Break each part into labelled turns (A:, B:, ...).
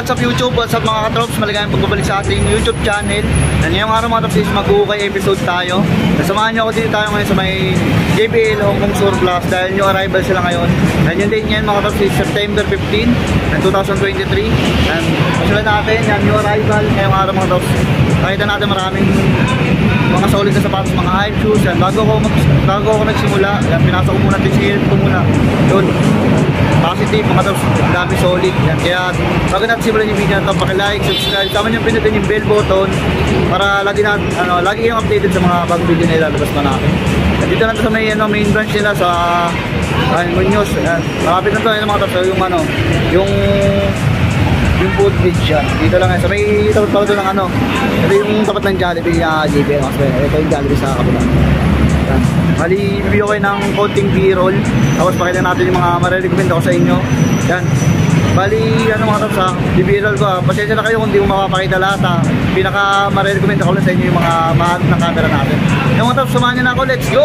A: what's up YouTube? What's up mga katrops? Maligayang pagbabalik sa ating YouTube channel. Ngayong araw mga katrops is mag-uukay episode tayo. Nasamahan nyo ako dito tayo ngayon sa may JBL Hong Kong Surplus dahil new arrival sila ngayon. And yung date ngayon mga katrops is September 15 ng 2023. And masulat natin yan new arrival ngayong araw mga katrops. Nakita natin maraming mga solid na sapatos, mga hype shoes. Yan, bago ako nagsimula, yan, pinasok ko muna, tinsigil ko muna. Yun, positive mga katrops, dami solid. Yan, kaya bago natin simulan yung video na ito, paki-like, subscribe, tama nyo pinutin yung bell button para lagi kayong updated sa mga bagong video na ilalabas pa natin. At dito na ito sa may main branch nila sa Muñoz. Malapit na ito mga katrops, yung food bridge yan. Dito lang yan. Sa may tapat ng ito yung tapat ng Jollibee na JBL. Ito yung Jollibee sa kabila. Mali, bibigyan kayo ng konting B-roll. Tapos pakita natin yung mga marirecommend ako sa inyo. Yan. Bali, mga taps ha, B-roll ko ha. Pasensya na kayo kung di mo mapapakita lahat ha. Pinaka marirecommend ako lang sa inyo yung mga mahal ng camera natin. Yung mga taps, samahan nyo na ako. Let's go!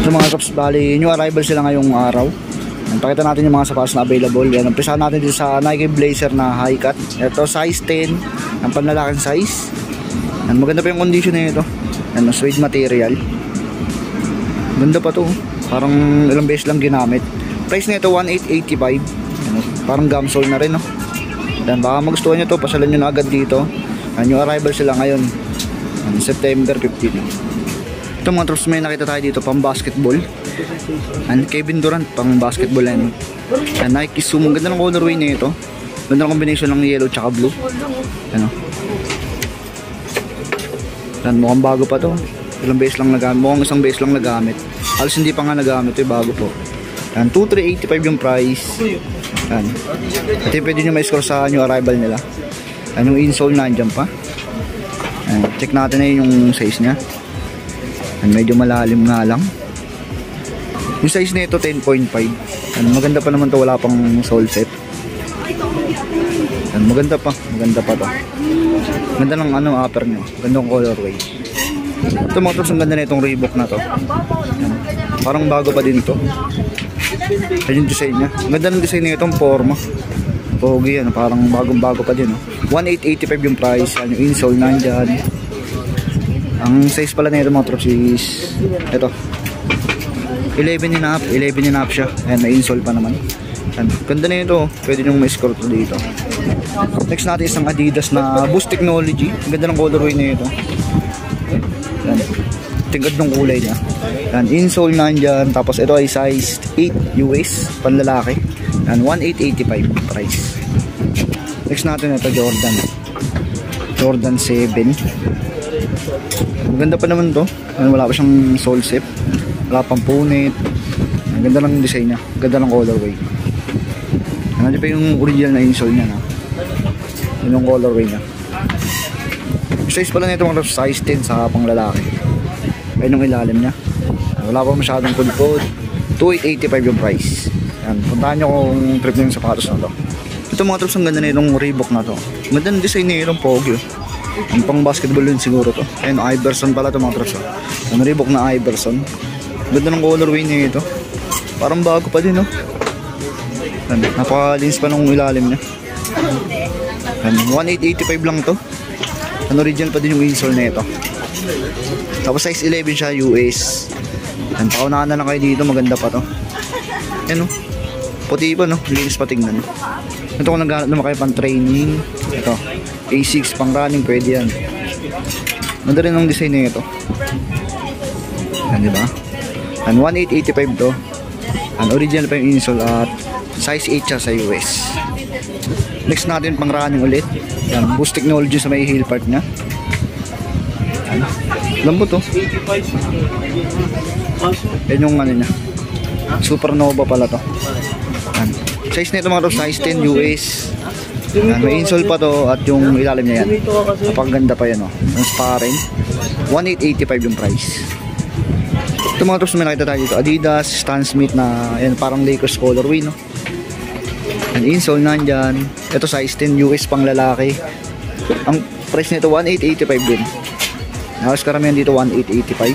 A: So mga katrops, bali new arrival sila ngayong araw. Pakita natin yung mga sapatos na available. Yan, umpisahan natin dito sa Nike Blazer na high cut. Ito size 10, ang panlalaking size. Yan, maganda pa yung condition na ito. Yan, suede material. Ganda pa to. Parang ilang beses lang ginamit. Price na ito 1,885. Yan, parang gamsole na rin no. Yan, baka magustuhan nyo to, pasalan nyo na agad dito. Yan, new arrival sila ngayon. Yan, September 15. Ito mga trops, may nakita tayo dito pang basketball. And Kevin Durant pang basketball yan. And Nike Zoom, ganda ng colorway na ito. Ganda ng combination ng yellow tsaka blue. Ano? Yan, mukhang bago pa to. Ilang beses lang nagamit. Mukhang isang beses lang nagamit. Halos hindi pa nga nagamit. Ito bago po. Yan, 2,385 yung price. Yan. At yung pwede nyo may score sa new arrival nila. Yan, yung insole nandiyan pa. Yan, check natin na yung size nya. And medyo malalim nga lang. Yung size nito 10.5. Maganda pa naman to, wala pang sole set. And maganda pa to. Ganda ng upper nyo. Ganda ng colorway. Ito mga trops, ang ganda na itong Reebok na to. Parang bago pa din to. Ayan yung design nya. Ang ganda ng design na itong forma. Pogi yan, parang bagong-bago pa din. 1,885 yung price. Yung insole nandyan. Ang size pala na ito mga trops is ito 11 and a half siya. Ayan, may insole pa naman. Ayan, ganda na ito, pwede nyo may score to dito. Next natin isang Adidas na Boost Technology. Ang ganda ng colorway na ito. Ayan, tingkad ng kulay niya. Ayan, insole nandyan. Tapos ito ay size 8 US panlalaki. Ayan, 1,885 price. Next natin ito Jordan 7. Maganda pa naman to. Wala pa siyang sole set. Wala pang punit. Ang ganda ng design niya. Ganda ng colorway. Nandiyan pa yung original na insole niya na. Yun yung colorway niya. Size pala nito mga size 10 sa pang lalaki. Ayun yung ilalim niya. Wala pa masyadong pulpod. 2,885 yung price. Yan. Puntahan nyo kung trip nyo yung sapatos na to. Ito mga trops, ang ganda na itong Reebok na to. Ganda ng design na itong pogi. Ang pang basketball yun siguro to. Ayun, Iverson pala ito mga trops. Ang Reebok na Iverson. Ganda ng colorway niya ito. Parang bago pa din, no? Napaka-lins pa nung ilalim niya. Yan, 1885 lang to. Ang original pa din yung insole na ito. Tapos size 11 siya, US. Yan, paunahan na lang kayo dito, maganda pa to. Yan o, puti pa no, linis pa tignan. Ito kung naghanap naman kayo pang training. Ito, A6 pang running, pwede yan. Ganda rin ang design na ito. Yan, diba? Yan, 1885 to. Yan, original pa yung insole at size 8 siya sa US. Next natin pang running ulit. Yan, boost technology sa may heel part nya. Yan, lambot to. Yan yung ano nya, Supernova pala to. Yan. Size nito mga to, size 10 US. Yan, may insole pa to at yung ilalim niya yan. Napakaganda pa yan, oh. Ang sparring. 1885 yung price. Ito mga tops, may nakita tayo dito. Adidas, Stan Smith na yan, parang Lakers colorway, no? Yan, insole nandyan. Ito size 10 US pang lalaki. Ang price nito 1885 din. Halos karamihan dito 1885.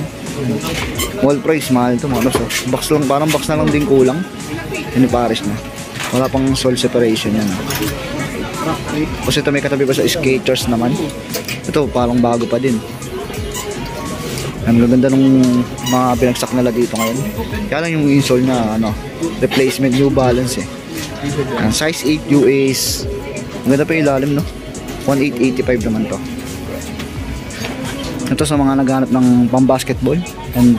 A: Wall price, mahal ito mga tops. Box lang, parang box na lang din kulang. Yan yung pares na. Wala pang sole separation yan. Kasi ito may katabi pa sa Skechers naman. Ito parang bago pa din. Ang ganda nung mga pinagsak nila dito ngayon. Kaya lang yung insole na ano, replacement New Balance eh. Ang size 8 US. Ang ganda pa yung ilalim, no? 1885 naman to. Ito sa mga naghanap ng pang basketball. And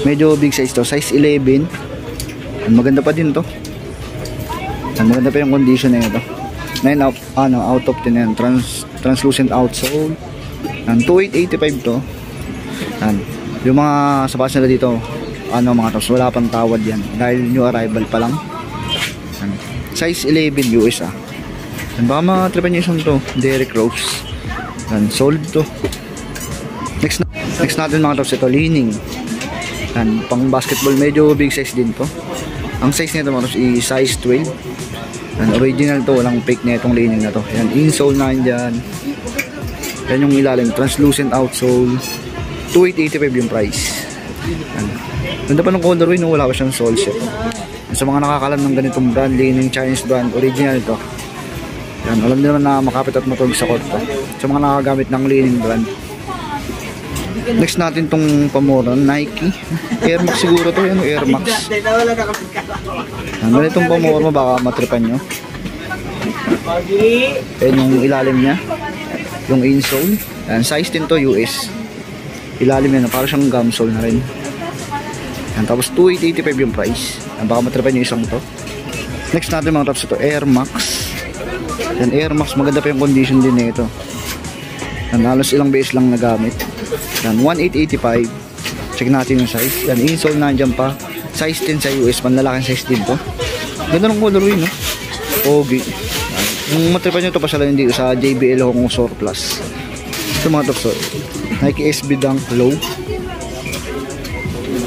A: medyo big size to, size 11. And maganda pa din to. And maganda pa yung condition na ito. 9 out, out of 10 yan. Translucent outsole. And 2885 to. Yan. Yung mga sapatos nila dito, mga tops, wala pang tawad yan dahil new arrival pa lang. Yan. Size 11 US ah. Yan, baka matripan nyo isang to, Derrick Rose. Yan, sold to. Next natin mga tops, ito Li-Ning. Yan, pang basketball, medyo big size din to. Ang size nito mga tops is size 12. Yan, original to, walang fake na itong Li-Ning na to. Yan, insole na yan. Yan yung ilalim, translucent outsole. 2885 yung price. Yan. Ganda pa ng colorway, no? Wala pa siyang sole set. Sa mga nakakalam ng ganitong brand, Li-Ning Chinese brand, original to. Yan, alam niyo naman na makapit at matulog sa court to. Sa mga nakagamit ng Li-Ning brand. Next natin tong pamura, Nike. Air Max siguro to, yan, Air Max. Yan, ganitong pamura, baka matripan nyo. Yan yung ilalim nya, yung insole. Yan, size 10 to US. Ilalim yan, para siyang gumsole na rin. Yan, tapos 2885 yung price. Yan, baka matripan yung isang to. Next natin mga tops ito, Air Max. Yan, Air Max, maganda pa yung condition din na ito. Yan, halos ilang beses lang nagamit. Yan, 1885. Check natin yung size. Yan, insole nandiyan pa. Size 10 sa US, panlalaking size din to. Ganda ng colorway, no? Pogi. Yung matripan nyo ito, pasalan dito sa JBL Hong Kong Surplus. Ito mga tops, Nike SB Dunk Low.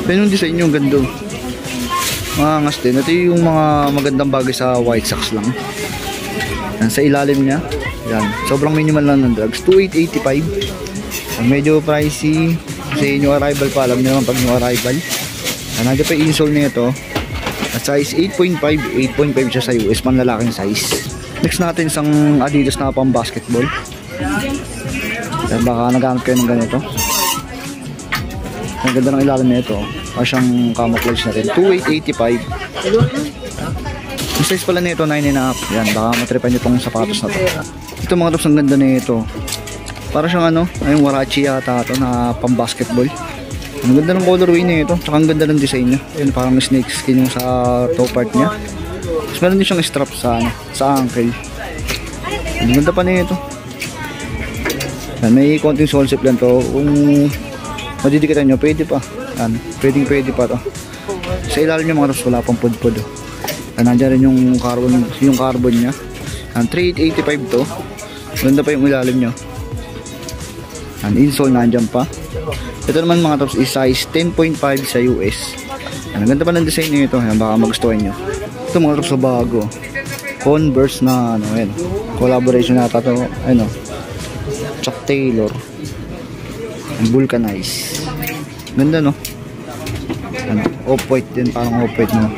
A: Pero yung design yung ganda. Maangas din. Ito yung mga magandang bagay sa White Sox lang. Yan, sa ilalim niya. Yan. Sobrang minimal lang ng drugs. 2885. Medyo pricey. Kasi new arrival pa. Alam niyo naman pag new arrival. Nandiyan pa yung insole niya ito. At size 8.5. 8.5 siya sa US. Panlalaking size. Next natin isang Adidas na pang basketball. Yan, baka naghanap kayo ng ganito. Ang ganda ng ilalim na ito. Para siyang camouflage na rin. 2885. Yung size pala nito 9.5. Yan, baka matripan nyo itong sapatos na to. Ito mga tops, ang ganda na ito. Para siyang ayong Warachi yata ito na pang basketball. Ang ganda ng colorway na ito. Tsaka ang ganda ng design niya. Yan, parang snake skin yung sa toe part niya. Tapos meron din siyang strap sa ankle. Ang ganda pa na ito. Yan, may konting sole set lang to. Kung madidikitan nyo, pwede pa. Yan, pwede pa to. Sa ilalim nyo mga tops, wala pang pod-pod. Nandiyan rin yung carbon nya. Yan, 3885 to. Ganda pa yung ilalim nyo. Yan, insole nandiyan pa. Ito naman mga tops is size 10.5 sa US. Yan, ang ganda pa ng design nyo ito. Yan, baka magustuhan nyo. Ito mga tops sa bago. Converse na yan. Collaboration nata to. Chuck Taylor. Vulcanize. Ganda, no? Off-white din, parang off-white, no?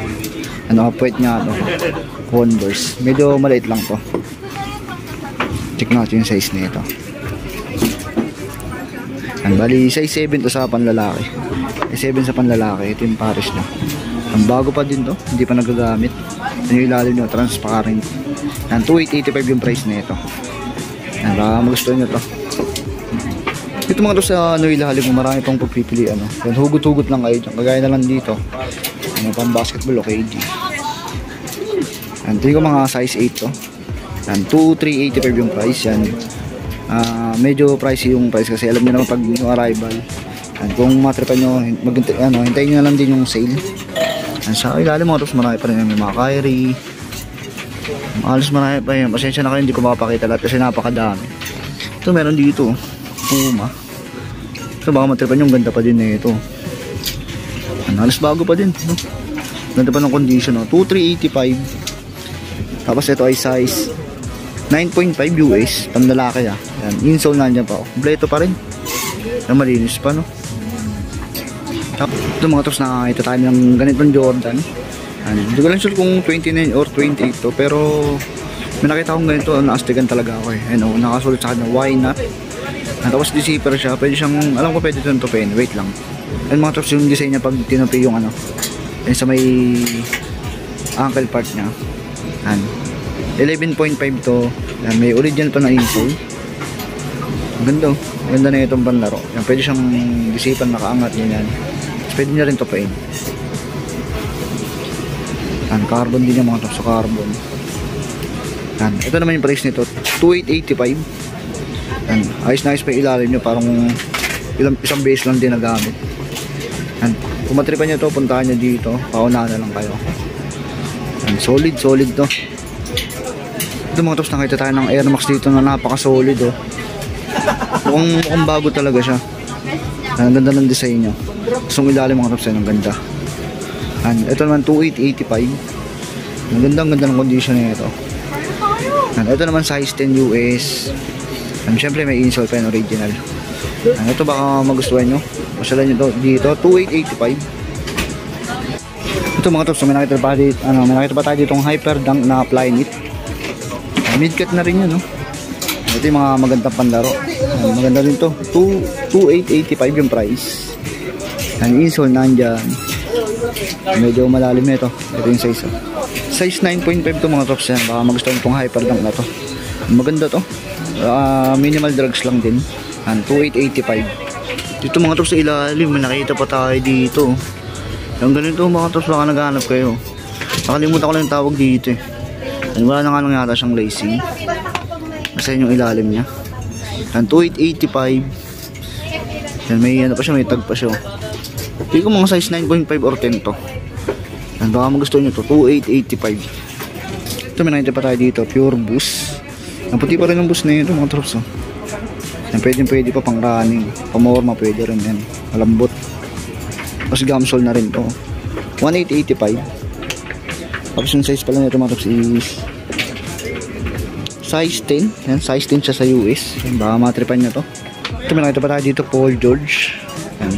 A: Off-white nga, no? Converse. Medyo maliit lang to. Check natin yung size nito. Bali, size 7 to sa panlalaki. 7 sa panlalaki. Ito yung pares niya. Ang bago pa din to. Hindi pa nagagamit. Ito yung ilalim nyo. Transparent. 2,885 yung price nito. Baka magustuhan nyo to. Ito mga to sa ilalim mo. Marami pang pagpipilian. Hugot-hugot lang kayo dyan. Kagaya na lang dito. Pang basketball o KG. Ito yung mga size 8 to. 2,385 yung price. Yan. Medyo pricey yung price kasi alam niyo naman pag yung arrival. Kung matripan nyo, hintayin nyo na lang din yung sale. Sa ilalim mga tos marami pa rin. May mga Kyrie. Alos marami pa yun. Pasensya na kayo, hindi ko makapakita lahat kasi napakadami. Ito meron dito. Puma. Ito baka matripan yung ganda pa din na ito. Alos bago pa din. Ganda pa ng condition. 2,385. Tapos ito ay size 9.5 US, panlalaki yan. Insole nandiyan pa. Kompleto pa rin. Malinis pa, no? Ito mga tops, nakakita tayo ng ganitong Jordan. Hindi ko lang sure kung 29 or 28 to, pero may nakita akong ganito, naastigan talaga ako eh. Nakasulit sa kanya, why not? Tapos di-zipper siya, pwede siyang, alam ko pwede itong tupin, wait lang. Mga tops, yung design niya pag tinupi yung sa may ankle part niya. 11.5 to. May original pa na insole. Ganda. Ganda na itong panlaro. Pwede siyang disipan, nakaangat yan. Pwede niya rin topain. Carbon din yung mga top sa carbon. Ito naman yung price nito. 2,885. Ayos na ayos pa yung ilalim nyo. Parang isang base lang din nagamit. Kung matripan nyo to, puntahan nyo dito. Paunahan na lang kayo. Solid to. Ito mga tops, nakita tayo ng Air Max dito na napaka-solid mukhang bago talaga siya. Ang ganda ng design niya. Gusto mong ilalim mga tops, ang ganda. Ito naman 2,885. Ang ganda ng condition niya ito. Ito naman size 10 US. Siyempre may insole pa yung original. Ito baka magustuhan nyo. Masyalan nyo dito 2,885. Ito mga tops, may nakita pa tayo ditong Hyper Dunk na Flyknit. Mid-cut na rin yun, no? Ito yung mga magandang panlaro. Maganda rin to. 2,885 yung price. Insole nandyan. Medyo malalim na ito. Ito yung size. Size 9.5 to mga tops yan. Baka magustuhan itong Hyper Dunk na to. Maganda to. Minimal drugs lang din. 2,885. Dito mga tops sa ilalim. May nakita pa tayo dito. Yung ganito mga tops, baka naghahanap kayo. Nakalimutan ko lang yung tawag dito eh. Wala na nga lang yata siyang lacing. Kasi yung ilalim niya. 2,885. May pa siya, may tag pa siya. Hindi ko mga size 9.5 or 10 to. Baka magustuhan nyo to. 2,885. Ito may nakita pa tayo dito. Pure Boost. Ang puti pa rin ang boost na ito mga troops. Pwede pa pang running. Pamorma pwede rin yan. Malambot. Tapos gamsole na rin to. 1,885. Tapos yung size pala nito mga tops is size 10. Yan, size 10 siya sa US. Yan, baka matripan nyo to. Ito may nakita pa tayo dito, Paul George. Yan.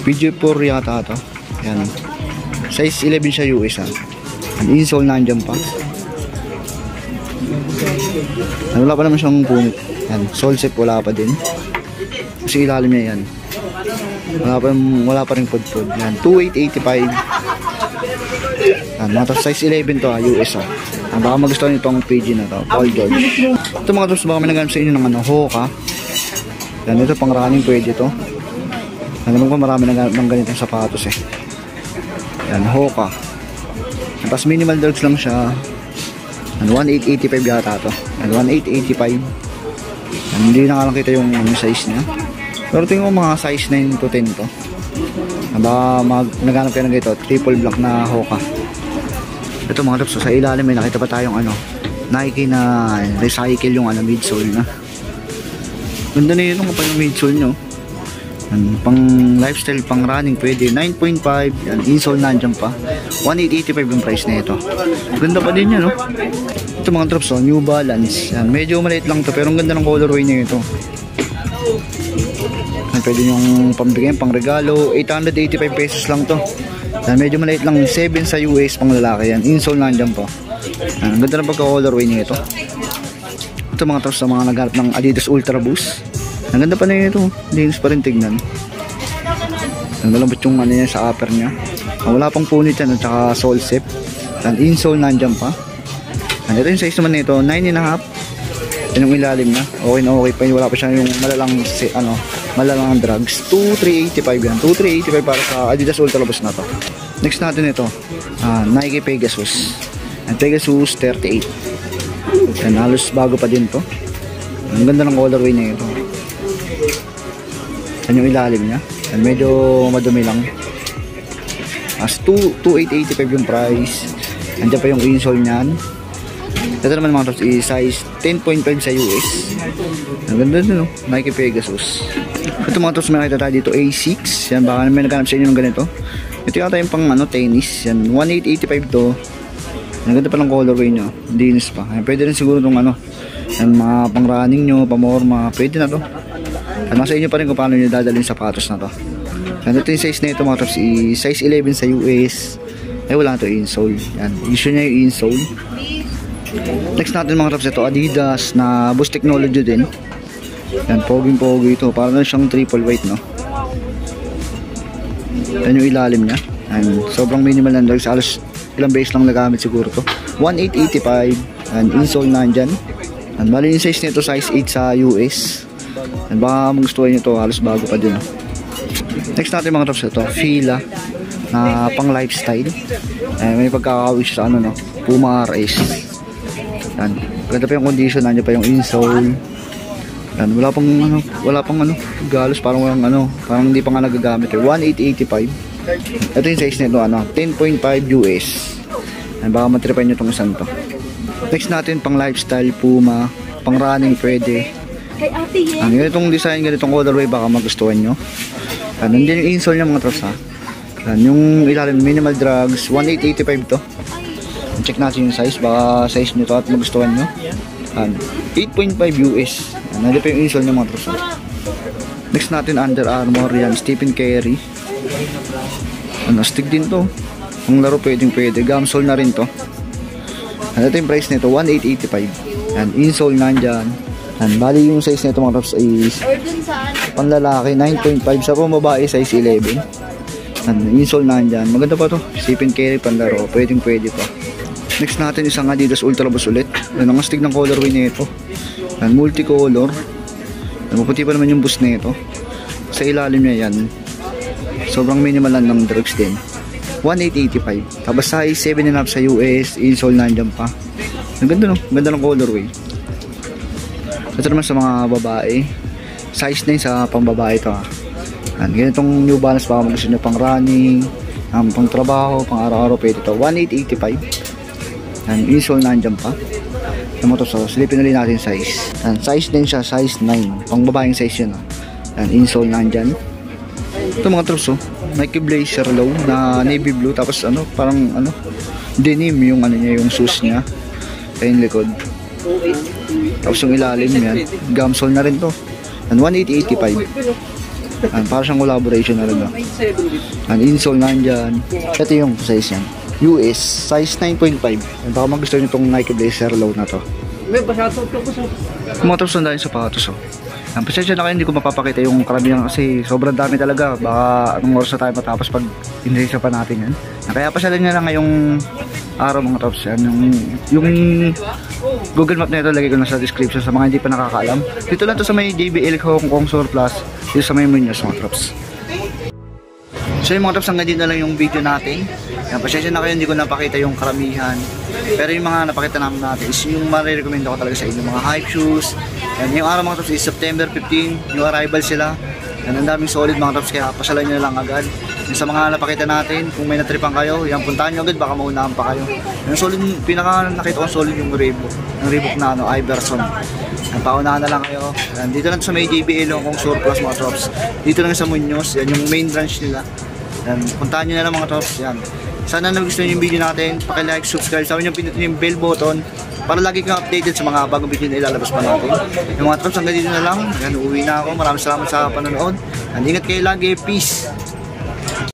A: PG4 yata ito. Yan. Size 11 siya US. Yan, insole nandyan pa. Wala pa naman siyang punit. Yan, sole set wala pa din. Kasi ilalim niya yan. Wala pa rin pod-pod. Yan, 2,885. Mga tops, size 11 to US baka magustuhan nyo itong PG na to, Paul George. Ito mga tops, baka may naganap sa inyo ng Hoka. Yan, ito pang running pwede to. Alam ko marami naganap ng ganitong sapatos eh. Yan, Hoka. Tapos minimal drugs lang siya. 1,885 yata to. Yan, 1,885. Yan, hindi na nga lang kita yung size niya. Pero tingin ko mga size 9 to 10 to. Baka naganap kayo ng ganito, triple black na Hoka. Ito mga tops, sa ilalim may nakita pa tayong Nike na recycle yung midsole na. Ganda na yun kapag yung midsole nyo. Pang lifestyle, pang running pwede. 9.5, yan, insole nandyan pa. 1,885 yung price na ito. Ganda pa din yan, no? Ito mga tops, New Balance. Yan, medyo maliit lang to pero ang ganda ng colorway niya ito. Pwede nyong pambigyan, pang regalo. 885 pesos lang to. Medyo maliit lang, 7 sa US pang lalaki yan. Insole nandyan po. Ang ganda ng pagka-colorway niya ito. Ito mga trops sa mga naghanap ng Adidas Ultra Boost. Ang ganda pa na yun ito. Linis pa rin tignan. Ang malambot yung ano niya sa upper niya. Wala pang punit yan at saka sole zip. And insole nandyan pa. And ito yung size naman nito, 9.5. Yan yung ilalim niya. Okay na okay pa yun. Wala pa siya yung malalang drugs. 2,385 yan. 2,385 para sa Adidas Ultra Boost na to. Next natin ito, Nike Pegasus. And Pegasus 38. Yan, halos bago pa din to. Ang ganda ng colorway niya ito. Yan yung ilalim niya. Yan, medyo madumi lang. As 2,885 yung price. Nandiyan pa yung insole niyan. Ito naman mga tops is size 10.5 sa US. Ang ganda din, no? Nike Pegasus. Ito mga tops, may nakita tayo dito A6. Yan, baka may naghanap sa inyo ng ganito. Ito yata yung pang tennis. Yan, 1,885 to. Ang ganda pa ng colorway nyo. Dinis pa. Yan, pwede rin siguro itong yan, mga pang running nyo, pamorma. Pwede na to. At nasa inyo pa rin kung paano nyo dadalhin sapatos na to. Yan, ito yung size na ito mga tops is size 11 sa US. Wala na to insole. Yan, issue niya yung insole. Next natin mga tops, ito Adidas na Boost Technology din. Yan, poging-pogi ito. Parang na siyang triple weight, no? Yan yung ilalim niya. Yan, sobrang minimal lang. Halos ilang base lang nagamit siguro to. 1,885. And insole na dyan. Yan, bali yung size nito size 8 sa US. Yan, baka magustuhan nyo to. Halos bago pa din, no? Next natin mga tops, ito Fila na pang lifestyle. May pagkakawis sa no? Puma RS. Yan, ganda pa yung condition, nandiyan pa yung insole. Yan, wala pang galos, parang walang parang hindi pa nga nagagamit. 1,885. Ito yung size nito, 10.5 US. Yan, baka matripan nyo itong isang to. Next natin pang lifestyle, Puma, pang running pwede. Yan, ganitong design, ganitong colorway, baka magustuhan nyo. Yan, nandiyan yung insole niya mga trops, ha. Yan, yung ilalim minimal drugs, 1,885 to. Check natin yung size, baka size nyo to at magustuhan nyo. 8.5 US. Nandiyan pa yung insole niya mga trops. Next natin Under Armour, yan, Stephen Curry. Stick din to. Ang laro pwede. Gamsole na rin to. Ito yung price nito, 1,885. Yan, insole nandyan. Yan, bali yung size nito mga trops is panlalaki 9.5, sa pambabae size 11. Yan, insole nandyan. Maganda pa to. Stephen Curry panlaro, pwede pa. Next natin isang Adidas Ultra Boost ulit. Yan ang astig ng colorway nito. Yan, multicolor. Yan, maputi pa naman yung boost nito. Sa ilalim niya yan. Sobrang minimal lang ng drugs din. 1,885. Tapos size 7.5 sa US. Insole nandyan pa. Ang ganda, no? Ganda ng colorway. Ito naman sa mga babae. Size 9 sa pambabae ito. Yan, ganitong New Balance baka gusto nyo pang running, pang trabaho, pang araw-araw pwede ito. 1,885. Yan, insole nandyan pa. Yan mo to, so silipin ulit natin size. Yan, size din siya, size 9. Pang babaeng size yun. Yan, insole nandyan. Ito mga trops, Nike Blazer Low na navy blue. Tapos parang denim yung niya, yung shoes niya. Kaya yung likod. Tapos yung ilalim yan, gamsole na rin to. Yan, 1,885. Yan, para siyang collaboration na rin. Yan, insole nandyan. Ito yung size yan. US, size 9.5. Baka magustuhan nyo itong Nike Blazer Low na to. Mga trops, ang dahil sapatos. Pasensya na kayo, hindi ko mapapakita yung karamihan kasi sobrang dami talaga. Baka anong oras na tayo matapos pag inilisa pa natin yan. Kaya pasyalan nyo lang ngayong araw mga trops. Yung Google Map na ito, lagay ko na sa description sa mga hindi pa nakakaalam. Dito lang to sa may JBL Hong Kong Surplus. Dito sa may Muñoz mga trops. So yung mga trops, hanggang dito na lang yung video natin. Yan, pasensya na kayo, hindi ko napakita yung karamihan. Pero yung mga napakita namin natin is yung marirecommend ako talaga sa inyo, mga hype shoes. Yan, yung araw mga trops is September 15, yung arrival sila. Yan, ang daming solid mga trops, kaya pasyalan nyo lang agad. Yung sa mga napakita natin, kung may natripan kayo, yan, puntahan nyo agad, baka maunahan pa kayo. Yung solid, pinaka nakita ko solid yung Reebok. Yung Reebok na Iverson. Yan, paunahan na lang kayo. Yan, dito lang sa may JBL Hong Kong Surplus mga trops. Dito lang sa Muñoz, yan yung main branch nila. Yan, puntahan nyo na lang mga trops. Yan. Sana nagustuhan yung video natin. Paki-like, subscribe. Sabi nyo pinutin yung bell button para lagi kang updated sa mga bagong video na ilalabas pa natin. Yung mga trops, hanggang dito na lang. Yan, uuwi na ako. Maraming salamat sa panonood. Ingat kayo lagi. Peace!